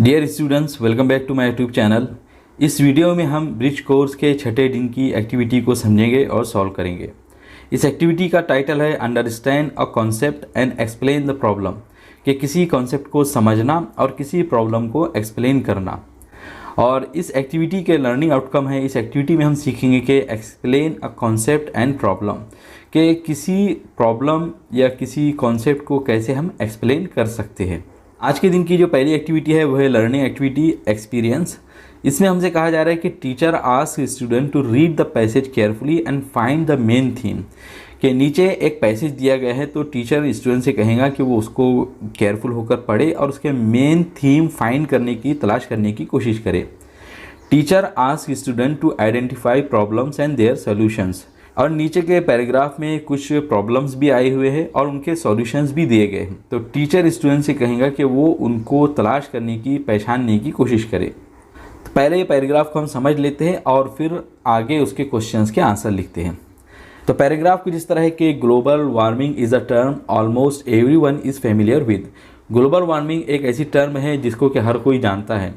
Dear students, welcome back to my YouTube channel. इस video में हम ब्रिज कोर्स के छठे दिन की एक्टिविटी को समझेंगे और सॉल्व करेंगे। इस एक्टिविटी का टाइटल है understand a concept and explain the problem, कि किसी कॉन्सेप्ट को समझना और किसी प्रॉब्लम को एक्सप्लेन करना। और इस एक्टिविटी के लर्निंग आउटकम है, इस एक्टिविटी में हम सीखेंगे कि explain a concept and problem, कि किसी प्रॉब्लम या किसी कॉन्सेप्ट को कैसे हम एक्सप्लेन कर सकते हैं। आज के दिन की जो पहली एक्टिविटी है वो है लर्निंग एक्टिविटी एक्सपीरियंस। इसमें हमसे कहा जा रहा है कि teacher ask student to read the passage carefully and find the main theme. के नीचे एक पैसेज दिया गया है तो टीचर स्टूडेंट से कहेगा कि वो उसको केयरफुल होकर पढ़े और उसके मेन थीम फाइंड करने की तलाश करने की कोशिश करे। Teacher ask student to identify problems and their solutions. और नीचे के पैराग्राफ में कुछ प्रॉब्लम्स भी आए हुए हैं और उनके सॉल्यूशंस भी दिए गए हैं। तो टीचर स्टूडेंट से कहेगा कि वो उनको तलाश करने की, पहचानने की कोशिश करे। तो पहले ये पैराग्राफ को हम समझ लेते हैं और फिर आगे उसके क्वेश्चंस के आंसर लिखते हैं। तो पैराग्राफ कुछ इस तरह है कि global warming is a term almost everyone is familiar with. Global warming एक ऐसी टर्म है जिसको कि हर कोई जानता है,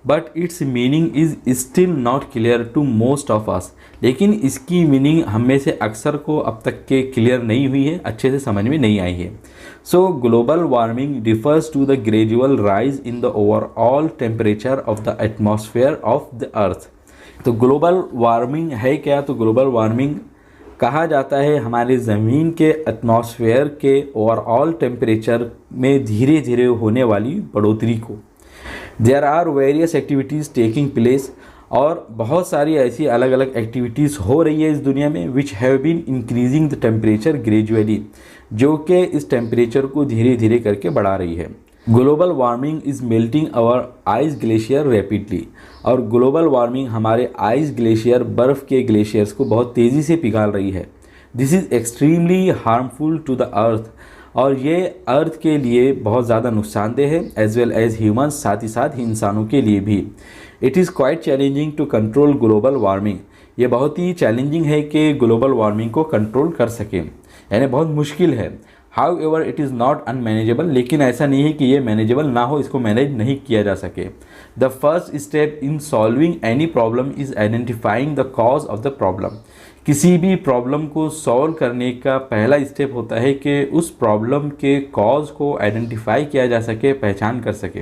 but its meaning is still not clear to most of us. लेकिन इसकी मीनिंग हम में से अक्सर को अब तक के क्लियर नहीं हुई है, अच्छे से समझ में नहीं आई है। So global warming refers to the gradual rise in the overall temperature of the atmosphere of the earth. तो ग्लोबल वार्मिंग है क्या? तो ग्लोबल वार्मिंग कहा जाता है हमारे ज़मीन के एटमॉस्फेयर के ओवरऑल टेम्परेचर में धीरे धीरे होने वाली बढ़ोतरी को। There are various activities taking place, और बहुत सारी ऐसी अलग अलग एक्टिविटीज़ हो रही है इस दुनिया में which have been increasing the temperature gradually, जो कि इस टेम्परेचर को धीरे धीरे करके बढ़ा रही है। Global warming is melting our ice glacier rapidly, और ग्लोबल वार्मिंग हमारे आइस ग्लेशियर, बर्फ़ के ग्लेशियर्स को बहुत तेज़ी से पिघाल रही है। This is extremely harmful to the earth, और ये अर्थ के लिए बहुत ज़्यादा नुकसानदेह है, एज वेल एज ह्यूमन्स, साथ ही साथ इंसानों के लिए भी। It is quite challenging to control global warming. ये बहुत ही चैलेंजिंग है कि ग्लोबल वार्मिंग को कंट्रोल कर सकें, यानी बहुत मुश्किल है। How ever it is not unmanageable, लेकिन ऐसा नहीं है कि ये मैनेजेबल ना हो, इसको मैनेज नहीं किया जा सके। The first step in solving any problem is identifying the cause of the problem. किसी भी प्रॉब्लम को सॉल्व करने का पहला स्टेप होता है कि उस प्रॉब्लम के कॉज को आइडेंटिफाई किया जा सके, पहचान कर सके,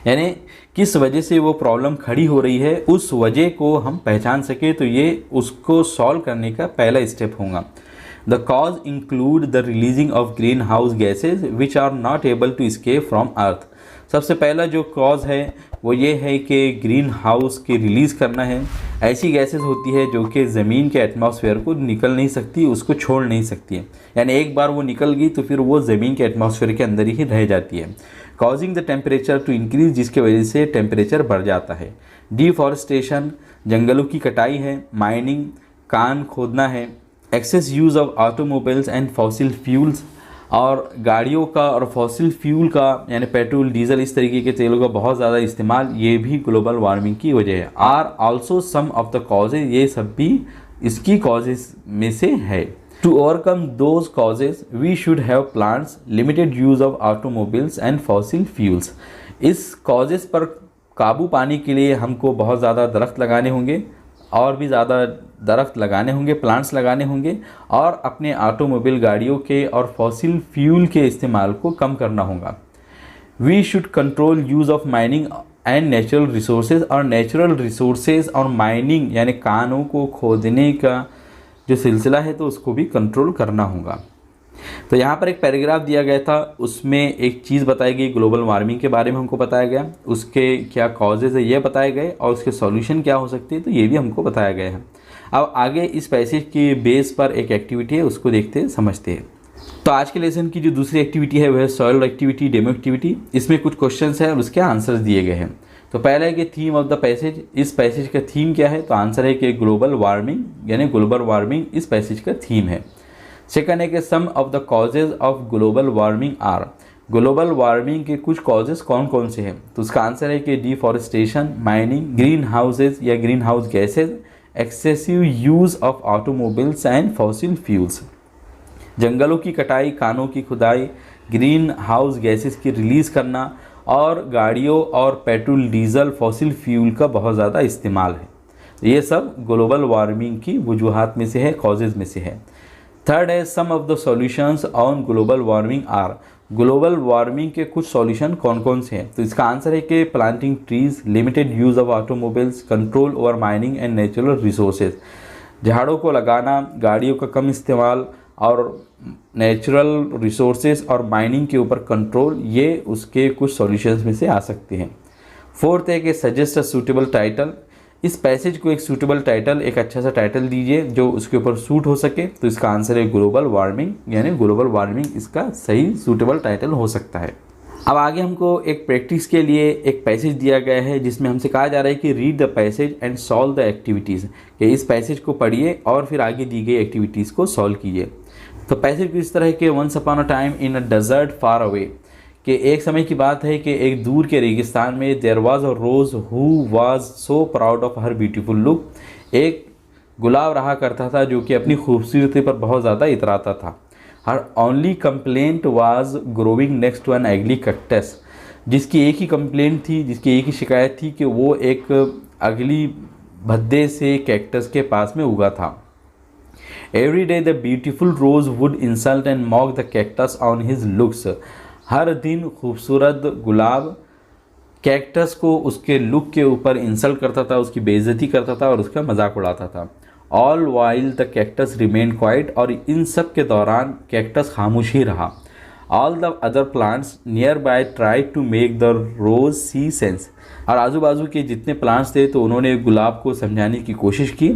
यानी किस वजह से वो प्रॉब्लम खड़ी हो रही है उस वजह को हम पहचान सके, तो ये उसको सॉल्व करने का पहला स्टेप होगा। The cause include the releasing of greenhouse gases which are not able to escape from earth. सबसे पहला जो कॉज है वो ये है कि ग्रीन हाउस के रिलीज़ करना है। ऐसी गैसेस होती है जो कि ज़मीन के एटमॉस्फेयर को निकल नहीं सकती, उसको छोड़ नहीं सकती है, यानी एक बार वो निकल गई तो फिर वो ज़मीन के एटमॉस्फेयर के अंदर ही रह जाती है। Causing the temperature to increase, जिसके वजह से टेम्परेचर बढ़ जाता है। डिफॉरेस्टेशन, जंगलों की कटाई है। माइनिंग, कान खोदना है। Excess use of automobiles and fossil fuels, और गाड़ियों का और फॉसिल फ्यूल का यानी पेट्रोल, डीजल, इस तरीके के तेलों का बहुत ज़्यादा इस्तेमाल, ये भी ग्लोबल वार्मिंग की वजह है। Are also some of the causes, ये सब भी इसकी कॉजेज में से है। To overcome those causes we should have plants, limited use of automobiles and fossil fuels. इस कॉजेज पर काबू पाने के लिए हमको बहुत ज़्यादा दरख्त लगाने होंगे, और भी ज़्यादा दरख्त लगाने होंगे, प्लांट्स लगाने होंगे, और अपने ऑटोमोबाइल, गाड़ियों के और फॉसिल फ्यूल के इस्तेमाल को कम करना होगा। We should control use of mining and natural resources, और नेचुरल रिसोर्सेज और माइनिंग यानी कानों को खोदने का जो सिलसिला है तो उसको भी कंट्रोल करना होगा। तो यहाँ पर एक पैराग्राफ दिया गया था, उसमें एक चीज़ बताई गई, ग्लोबल वार्मिंग के बारे में हमको बताया गया, उसके क्या कॉजेज़ है ये बताए गए, और उसके सॉल्यूशन क्या हो सकते हैं तो ये भी हमको बताया गया है। अब आगे इस पैसेज के बेस पर एक एक्टिविटी है, उसको देखते हैं, समझते हैं। तो आज के लेसन की जो दूसरी एक्टिविटी है वह है सॉइल एक्टिविटी, डेमो एक्टिविटी। इसमें कुछ क्वेश्चंस हैं और उसके आंसर्स दिए गए हैं। तो पहला है कि थीम ऑफ द पैसेज, इस पैसेज का थीम क्या है? तो आंसर है कि ग्लोबल वार्मिंग, यानी ग्लोबल वार्मिंग इस पैसेज का थीम है। सेकंड है कि some of the causes of global warming are, global warming के कुछ कॉजेज कौन कौन से हैं? तो उसका आंसर है कि डिफॉरेस्टेशन, माइनिंग, ग्रीन हाउसेज या green house gases, excessive use of automobiles and fossil fuels. जंगलों की कटाई, कानों की खुदाई, ग्रीन हाउस गैसेस की रिलीज़ करना, और गाड़ियों और पेट्रोल डीजल फॉसिल फ्यूल का बहुत ज़्यादा इस्तेमाल है। ये सब ग्लोबल वार्मिंग की वजूहात में से है, कॉजेज़ में से है। थर्ड है some of the solutions on global warming are. Global warming के कुछ सॉल्यूशन कौन कौन से हैं? तो इसका आंसर है कि planting trees, limited use of automobiles, control over mining and natural resources. झाड़ों को लगाना, गाड़ियों का कम इस्तेमाल और नेचुरल रिसोर्सेज और माइनिंग के ऊपर कंट्रोल, ये उसके कुछ सॉल्यूशंस में से आ सकते हैं। फोर्थ है कि सजेस्ट अ सूटेबल टाइटल। इस पैसेज को एक सूटेबल टाइटल, एक अच्छा सा टाइटल दीजिए जो उसके ऊपर सूट हो सके। तो इसका आंसर है ग्लोबल वार्मिंग, यानी ग्लोबल वार्मिंग इसका सही सूटेबल टाइटल हो सकता है। अब आगे हमको एक प्रैक्टिस के लिए एक पैसेज दिया गया है जिसमें हमसे कहा जा रहा है कि read the passage and solve the activities, कि इस पैसेज को पढ़िए और फिर आगे दी गई एक्टिविटीज़ को सॉल्व कीजिए। तो पैसेज इस तरह के once upon a time in a desert far away, कि एक समय की बात है कि एक दूर के रेगिस्तान में there was a rose who was so proud of her beautiful look. एक गुलाब रहा करता था जो कि अपनी खूबसूरती पर बहुत ज़्यादा इतराता था। Her only complaint was growing next to an ugly cactus, जिसकी एक ही कंप्लेंट थी, जिसकी एक ही शिकायत थी कि वो एक अगली भद्दे से कैक्टस के पास में उगा था। Every day the beautiful rose would insult and mock the cactus on his looks. हर दिन खूबसूरत गुलाब कैक्टस को उसके लुक के ऊपर इंसल्ट करता था, उसकी बेइज्जती करता था और उसका मजाक उड़ाता था। All while the cactus remain quiet, और इन सब के दौरान कैक्टस खामोश ही रहा। All the other plants nearby tried to make the rose see sense, और आजू बाजू के जितने प्लांट्स थे तो उन्होंने गुलाब को समझाने की कोशिश की।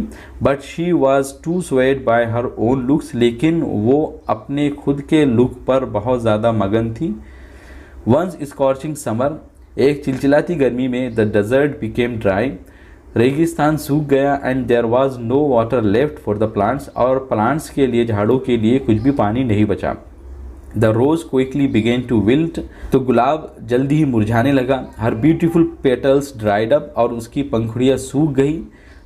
But she was too swayed by her own looks, लेकिन वो अपने खुद के लुक पर बहुत ज़्यादा मगन थी। वंस स्कॉर्चिंग समर, एक चिलचिलाती गर्मी में द डेजर्ट बिकेम ड्राई, रेगिस्तान सूख गया। And there was no water left for the plants, और प्लांट्स के लिए, झाड़ों के लिए कुछ भी पानी नहीं बचा। The rose quickly began to wilt, तो गुलाब जल्दी ही मुरझाने लगा। Her beautiful petals dried up, और उसकी पंखुड़ियाँ सूख गई।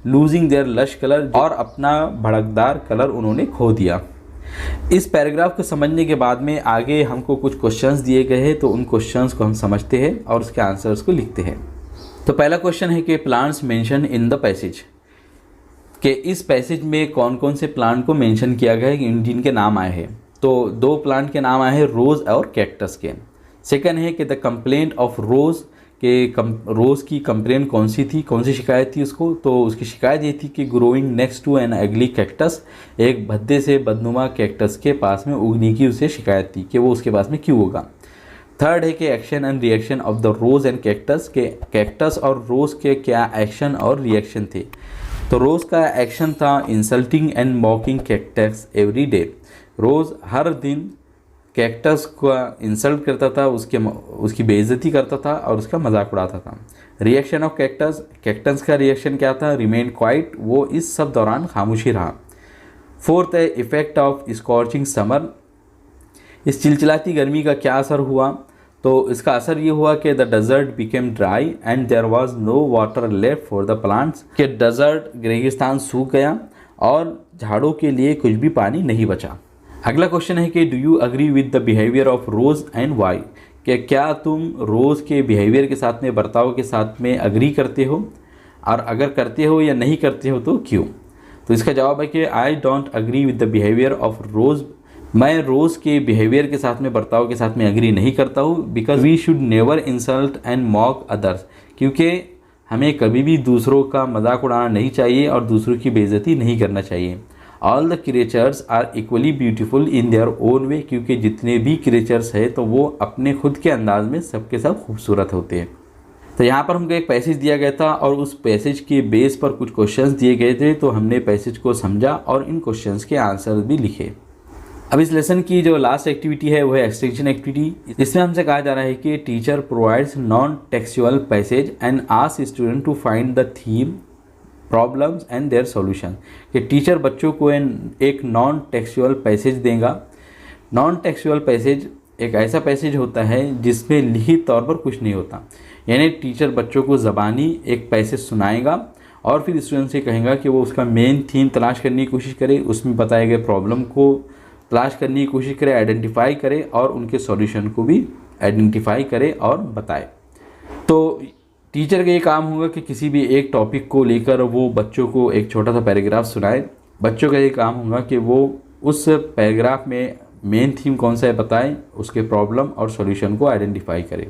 लूजिंग देयर लश कलर, और अपना भड़कदार कलर उन्होंने खो दिया। इस पैराग्राफ को समझने के बाद में आगे हमको कुछ क्वेश्चंस दिए गए हैं, तो उन क्वेश्चंस को हम समझते हैं और उसके आंसर्स को लिखते हैं। तो पहला क्वेश्चन है कि plants mention in the passage, कि इस पैसेज में कौन कौन से प्लांट को मेंशन किया गया है जिनके नाम आए हैं। तो दो प्लांट के नाम आए हैं, रोज़ और कैक्टस के। सेकंड है कि द कंप्लेंट ऑफ रोज़, के रोज़ की कंप्लेंट कौन सी थी, कौन सी शिकायत थी उसको। तो उसकी शिकायत ये थी कि growing next to an ugly cactus, एक भद्दे से बदनुमा कैक्टस के पास में उगने की उसे शिकायत थी कि वो उसके पास में क्यों उगा। थर्ड है कि action and reaction of the rose and cactus, के कैक्टस और रोज़ के क्या एक्शन और रिएक्शन थे। तो रोज़ का एक्शन था insulting and mocking cactus every day. Rose हर दिन कैक्टस का इंसल्ट करता था, उसकी बेइज्जती करता था और उसका मजाक उड़ाता था। रिएक्शन ऑफ कैक्टस, कैक्टस का रिएक्शन क्या था, रिमेन क्वाइट, वो इस सब दौरान खामोशी रहा। फोर्थ है इफेक्ट ऑफ स्कॉर्चिंग समर, इस चिलचिलाती गर्मी का क्या असर हुआ। तो इसका असर ये हुआ कि the desert became dry and there was no water left for the plants, कि डेजर्ट रेगिस्तान सूख गया और झाड़ों के लिए कुछ भी पानी नहीं बचा। अगला क्वेश्चन है कि do you agree with the behaviour of rose and why, कि क्या तुम रोज़ के बिहेवियर के साथ में, बर्ताव के साथ में अग्री करते हो, और अगर करते हो या नहीं करते हो तो क्यों। तो इसका जवाब है कि I don't agree with the behaviour of rose, मैं रोज़ के बिहेवियर के साथ में, बर्ताव के साथ में अग्री नहीं करता हूँ। Because we should never insult and mock others, क्योंकि हमें कभी भी दूसरों का मजाक उड़ाना नहीं चाहिए और दूसरों की बेइज्जती नहीं करना चाहिए। All the creatures are equally beautiful in their own way, क्योंकि जितने भी क्रिएचर्स हैं तो वो अपने खुद के अंदाज में सबके सब खूबसूरत होते हैं। तो यहाँ पर हमको एक पैसेज दिया गया था और उस पैसेज के बेस पर कुछ क्वेश्चंस दिए गए थे, तो हमने पैसेज को समझा और इन क्वेश्चंस के आंसर भी लिखे। अब इस लेसन की जो लास्ट एक्टिविटी है वो है एक्सटेंशन एक्टिविटी। इसमें हमसे कहा जा रहा है कि teacher provides non textual passage and ask student to find the theme, problems and their solution, कि टीचर बच्चों को एक नॉन टेक्सुअल पैसेज देगा। नॉन टेक्सुअल पैसेज एक ऐसा पैसेज होता है जिसमें लिखित तौर पर कुछ नहीं होता, यानी टीचर बच्चों को ज़बानी एक पैसेज सुनाएगा और फिर स्टूडेंट से कहेगा कि वो उसका मेन थीम तलाश करने की कोशिश करे, उसमें बताए गए प्रॉब्लम को तलाश करने की कोशिश करे, आइडेंटिफाई करे और उनके सॉल्यूशन को भी आइडेंटिफाई करे और बताए। तो टीचर का ये काम होगा कि किसी भी एक टॉपिक को लेकर वो बच्चों को एक छोटा सा पैराग्राफ सुनाए। बच्चों का ये काम होगा कि वो उस पैराग्राफ में मेन थीम कौन सा है बताएं, उसके प्रॉब्लम और सॉल्यूशन को आइडेंटिफाई करें।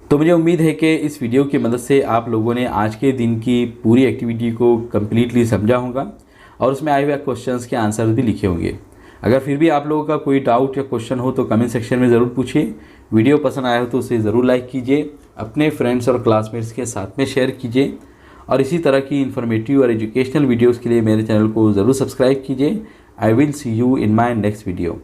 तो मुझे उम्मीद है कि इस वीडियो की मदद से आप लोगों ने आज के दिन की पूरी एक्टिविटी को कम्प्लीटली समझा होगा और उसमें आए हुए क्वेश्चंस के आंसर भी लिखे होंगे। अगर फिर भी आप लोगों का कोई डाउट या क्वेश्चन हो तो कमेंट सेक्शन में ज़रूर पूछिए। वीडियो पसंद आया हो तो उसे ज़रूर लाइक कीजिए, अपने फ्रेंड्स और क्लासमेट्स के साथ में शेयर कीजिए और इसी तरह की इन्फॉर्मेटिव और एजुकेशनल वीडियोज़ के लिए मेरे चैनल को ज़रूर सब्सक्राइब कीजिए। I will see you in my next video.